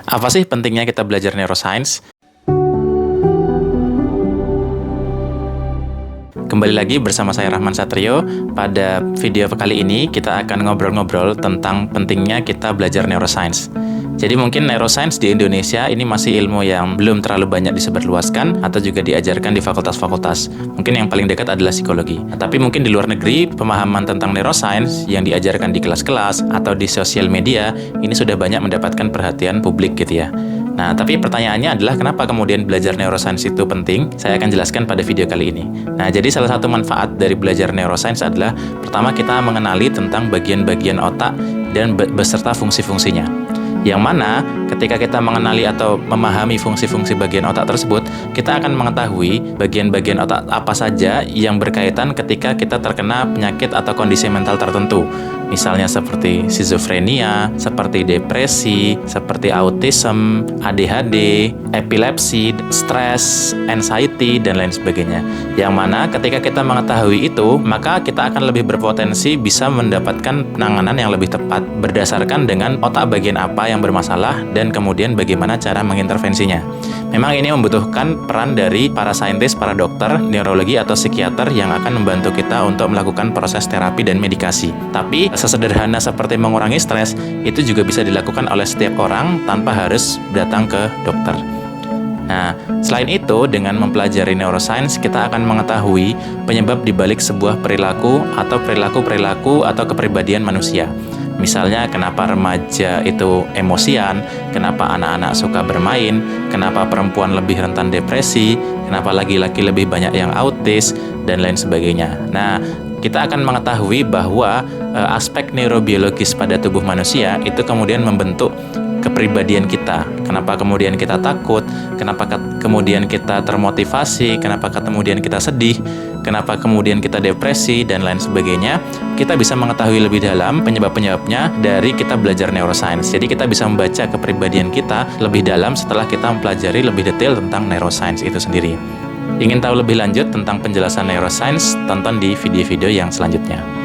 Apa sih pentingnya kita belajar neuroscience? Kembali lagi bersama saya Rahman Satrio. Pada video kali ini kita akan ngobrol-ngobrol tentang pentingnya kita belajar neuroscience. Jadi mungkin neuroscience di Indonesia ini masih ilmu yang belum terlalu banyak disebarluaskan atau juga diajarkan di fakultas-fakultas. Mungkin yang paling dekat adalah psikologi. Tapi mungkin di luar negeri, pemahaman tentang neuroscience yang diajarkan di kelas-kelas atau di sosial media ini sudah banyak mendapatkan perhatian publik gitu ya. Nah, tapi pertanyaannya adalah kenapa kemudian belajar neuroscience itu penting? Saya akan jelaskan pada video kali ini. Nah, jadi salah satu manfaat dari belajar neuroscience adalah pertama kita mengenali tentang bagian-bagian otak dan beserta fungsi-fungsinya. Yang mana ketika kita mengenali atau memahami fungsi-fungsi bagian otak tersebut, kita akan mengetahui bagian-bagian otak apa saja yang berkaitan ketika kita terkena penyakit atau kondisi mental tertentu. Misalnya seperti skizofrenia, seperti depresi, seperti autism, ADHD, epilepsi, stres, anxiety, dan lain sebagainya. Yang mana ketika kita mengetahui itu, maka kita akan lebih berpotensi bisa mendapatkan penanganan yang lebih tepat berdasarkan dengan otak bagian apa yang bermasalah dan kemudian bagaimana cara mengintervensinya. Memang ini membutuhkan peran dari para saintis, para dokter, neurologi atau psikiater yang akan membantu kita untuk melakukan proses terapi dan medikasi. Tapi sesederhana seperti mengurangi stres, itu juga bisa dilakukan oleh setiap orang tanpa harus datang ke dokter. Nah, selain itu, dengan mempelajari neuroscience, kita akan mengetahui penyebab dibalik sebuah perilaku atau kepribadian manusia. Misalnya, kenapa remaja itu emosian, kenapa anak-anak suka bermain, kenapa perempuan lebih rentan depresi, kenapa laki-laki lebih banyak yang autis, dan lain sebagainya. Nah, kita akan mengetahui bahwa aspek neurobiologis pada tubuh manusia itu kemudian membentuk kepribadian kita. Kenapa kemudian kita takut, kenapa kemudian kita termotivasi, kenapa kemudian kita sedih, kenapa kemudian kita depresi, dan lain sebagainya. Kita bisa mengetahui lebih dalam penyebab-penyebabnya dari kita belajar neuroscience. Jadi kita bisa membaca kepribadian kita lebih dalam setelah kita mempelajari lebih detail tentang neuroscience itu sendiri. Ingin tahu lebih lanjut tentang penjelasan neuroscience? Tonton di video-video yang selanjutnya.